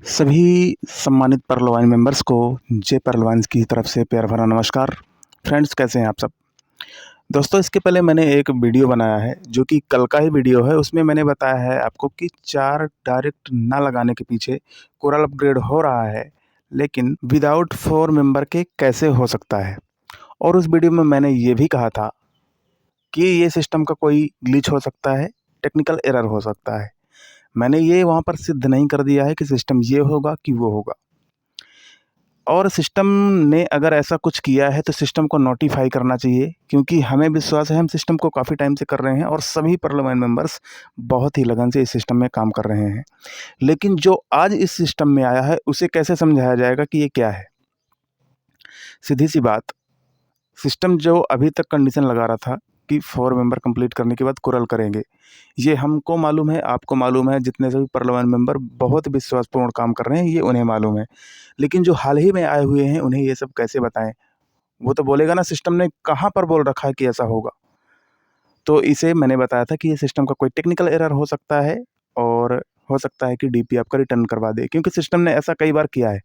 सभी सम्मानित पर्लवाइन मेंबर्स को जे पर्लवाइन्स की तरफ से प्यार भरा नमस्कार। फ्रेंड्स, कैसे हैं आप सब? दोस्तों, इसके पहले मैंने एक वीडियो बनाया है जो कि कल का ही वीडियो है। उसमें मैंने बताया है आपको कि 4 डायरेक्ट ना लगाने के पीछे कोरल अपग्रेड हो रहा है, लेकिन विदाउट 4 मेंबर के कैसे हो सकता है। और उस वीडियो में मैंने ये भी कहा था कि ये सिस्टम का कोई ग्लिच हो सकता है, टेक्निकल एरर हो सकता है। मैंने ये वहाँ पर सिद्ध नहीं कर दिया है कि सिस्टम ये होगा कि वो होगा। और सिस्टम ने अगर ऐसा कुछ किया है तो सिस्टम को नोटिफाई करना चाहिए, क्योंकि हमें विश्वास है हम सिस्टम को काफ़ी टाइम से कर रहे हैं और सभी पर्लवाइन मेंबर्स बहुत ही लगन से इस सिस्टम में काम कर रहे हैं। लेकिन जो आज इस सिस्टम में आया है उसे कैसे समझाया जाएगा कि ये क्या है? सीधी सी बात, सिस्टम जो अभी तक कंडीशन लगा रहा था कि 4 मेंबर कंप्लीट करने के बाद कोरल करेंगे, ये हमको मालूम है, आपको मालूम है, जितने सभी पर्लवाइन मेंबर बहुत विश्वासपूर्ण काम कर रहे हैं ये उन्हें मालूम है। लेकिन जो हाल ही में आए हुए हैं उन्हें ये सब कैसे बताएं? वो तो बोलेगा ना, सिस्टम ने कहाँ पर बोल रखा है कि ऐसा होगा। तो इसे मैंने बताया था कि ये सिस्टम का कोई टेक्निकल एरर हो सकता है और हो सकता है कि डीपी आपका रिटर्न करवा दे, क्योंकि सिस्टम ने ऐसा कई बार किया है।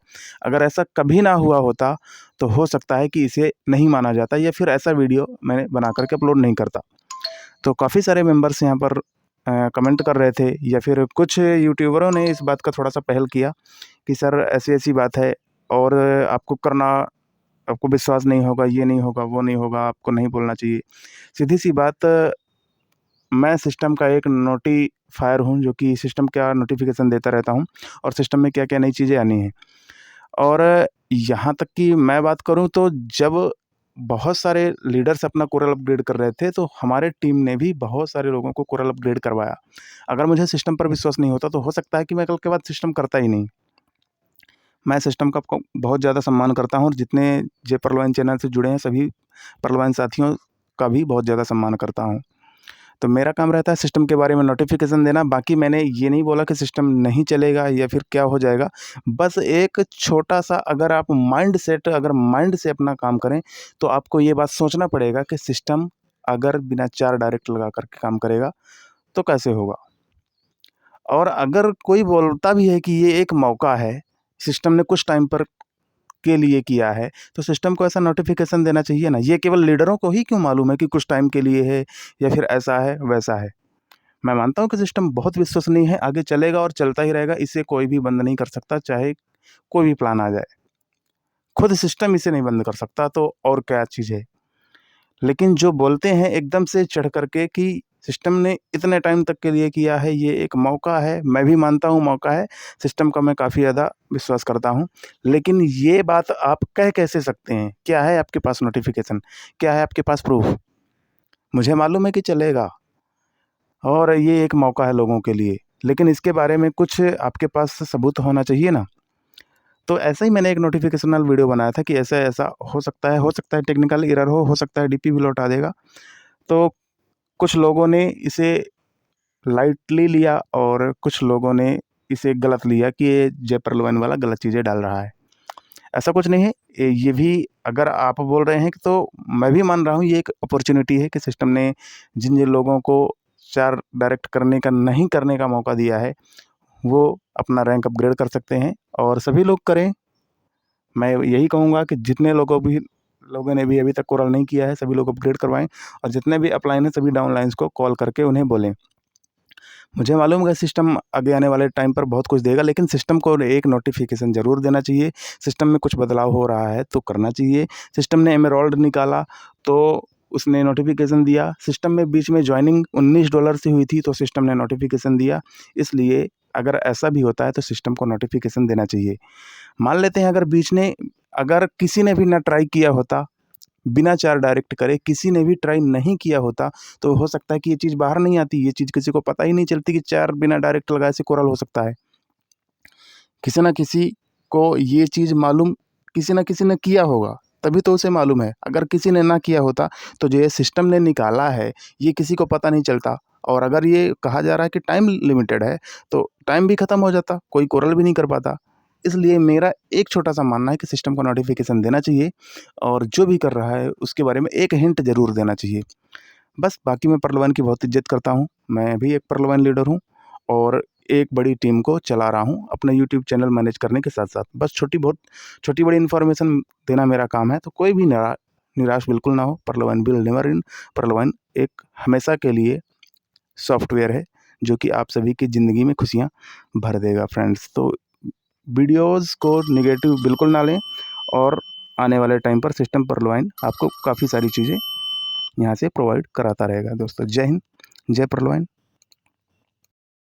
अगर ऐसा कभी ना हुआ होता तो हो सकता है कि इसे नहीं माना जाता या फिर ऐसा वीडियो मैं बना करके अपलोड नहीं करता। तो काफ़ी सारे मेंबर्स यहाँ पर कमेंट कर रहे थे या फिर कुछ यूट्यूबरों ने इस बात का थोड़ा सा पहल किया कि सर ऐसी ऐसी बात है और आपको करना, आपको विश्वास नहीं होगा, ये नहीं होगा, वो नहीं होगा, आपको नहीं बोलना चाहिए। सीधी सी बात, मैं सिस्टम का एक नोटिफायर हूँ जो कि सिस्टम का नोटिफिकेशन देता रहता हूँ और सिस्टम में क्या क्या नई चीज़ें आनी हैं। और यहाँ तक कि मैं बात करूँ तो जब बहुत सारे लीडर्स अपना कोरल अपग्रेड कर रहे थे तो हमारे टीम ने भी बहुत सारे लोगों को कोरल अपग्रेड करवाया। अगर मुझे सिस्टम पर विश्वास नहीं होता तो हो सकता है कि मैं कल के बाद सिस्टम करता ही नहीं। मैं सिस्टम का बहुत ज़्यादा सम्मान करता हूँ और जितने जे पर्लवाइन चैनल से जुड़े हैं सभी पर्लवाइन साथियों का भी बहुत ज़्यादा सम्मान करता हूँ। तो मेरा काम रहता है सिस्टम के बारे में नोटिफिकेशन देना। बाकी मैंने ये नहीं बोला कि सिस्टम नहीं चलेगा या फिर क्या हो जाएगा। बस एक छोटा-सा, अगर आप माइंड से अपना काम करें, तो आपको ये बात सोचना पड़ेगा कि सिस्टम अगर बिना 4 डायरेक्ट लगा कर के काम करेगा, तो कैसे होगा? और अगर कोई बोलता भी है कि ये एक मौका है, सिस्टम ने कुछ टाइम पर के लिए किया है, तो सिस्टम को ऐसा नोटिफिकेशन देना चाहिए ना। ये केवल लीडरों को ही क्यों मालूम है कि कुछ टाइम के लिए है या फिर ऐसा है, वैसा है। मैं मानता हूँ कि सिस्टम बहुत विश्वसनीय है, आगे चलेगा और चलता ही रहेगा, इसे कोई भी बंद नहीं कर सकता, चाहे कोई भी प्लान आ जाए। खुद सिस्टम इसे नहीं बंद कर सकता, तो और क्या चीज़ है। लेकिन जो बोलते हैं एकदम से चढ़ कर के कि सिस्टम ने इतने टाइम तक के लिए किया है, ये एक मौका है, मैं भी मानता हूँ मौका है, सिस्टम का मैं काफ़ी ज़्यादा विश्वास करता हूँ। लेकिन ये बात आप कह कैसे सकते हैं? क्या है आपके पास नोटिफ़िकेशन? क्या है आपके पास प्रूफ़? मुझे मालूम है कि चलेगा और ये एक मौका है लोगों के लिए, लेकिन इसके बारे में कुछ आपके पास सबूत होना चाहिए ना। तो ऐसे ही मैंने एक नोटिफिकेशनल वीडियो बनाया था कि ऐसा-ऐसा हो सकता है टेक्निकल एरर हो सकता है डीपी भी लौटा देगा। तो कुछ लोगों ने इसे लाइटली लिया और कुछ लोगों ने इसे गलत लिया कि ये जय पर्लवाइन वाला गलत चीज़ें डाल रहा है। ऐसा कुछ नहीं है, ये भी अगर आप बोल रहे हैं कि, तो मैं भी मान रहा हूँ ये एक अपॉर्च्युनिटी है कि सिस्टम ने जिन-जिन लोगों को 4 डायरेक्ट करने का नहीं करने का मौका दिया है, वो अपना रैंक अपग्रेड कर सकते हैं और सभी लोग करें। मैं यही कहूँगा कि जितने लोगों ने भी अभी तक कोरल नहीं किया है, सभी लोग अपग्रेड करवाएँ और जितने भी अपलाइन हैं सभी डाउनलाइन्स को कॉल करके उन्हें बोलें। मुझे मालूम है सिस्टम आगे आने वाले टाइम पर बहुत कुछ देगा, लेकिन सिस्टम को एक नोटिफिकेशन ज़रूर देना चाहिए। सिस्टम में कुछ बदलाव हो रहा है तो करना चाहिए। सिस्टम ने एमेरल्ड निकाला तो उसने नोटिफिकेशन दिया। सिस्टम में बीच में जॉइनिंग $19 से हुई थी तो सिस्टम ने नोटिफिकेशन दिया। इसलिए अगर ऐसा भी होता है तो सिस्टम को नोटिफिकेशन देना चाहिए। मान लेते हैं अगर किसी ने भी ना ट्राई किया होता, बिना 4 डायरेक्ट करे किसी ने भी ट्राई नहीं किया होता, तो हो सकता है कि ये चीज़ बाहर नहीं आती। ये चीज़ किसी को पता ही नहीं चलती कि 4 बिना डायरेक्ट लगाए से कोरल हो सकता है। किसी न किसी को ये चीज़ मालूम, किसी न किसी ने किया होगा, तभी तो उसे मालूम है। अगर किसी ने ना किया होता, तो जो ये सिस्टम ने निकाला है, ये किसी को पता नहीं चलता। और अगर ये कहा जा रहा है कि टाइम लिमिटेड है, तो टाइम भी खत्म हो जाता, कोई कोरल भी नहीं कर पाता। इसलिए मेरा एक छोटा-सा मानना है कि सिस्टम को नोटिफ़िकेशन देना चाहिए और जो भी कर रहा है, उसके बारे में एक हिंट ज़रूर देना चाहिए। बस, बाकी मैं पर्लवान की बहुत इज़्ज़त करता हूँ। मैं भी एक पर्लवान लीडर हूँ और एक बड़ी टीम को चला रहा हूँ अपना यूट्यूब चैनल मैनेज करने के साथ साथ। बस छोटी बड़ी इन्फॉर्मेशन देना मेरा काम है, तो कोई भी निराश बिल्कुल ना हो। परलोवाइन विल नेवर इन। परलोवाइन एक हमेशा के लिए सॉफ्टवेयर है जो कि आप सभी की ज़िंदगी में खुशियाँ भर देगा फ्रेंड्स। तो वीडियोज़ को नेगेटिव बिल्कुल ना लें, और आने वाले टाइम पर सिस्टम परलोवाइन आपको काफ़ी सारी चीज़ें यहाँ से प्रोवाइड कराता रहेगा दोस्तों। जय हिंद, जय परलोवाइन।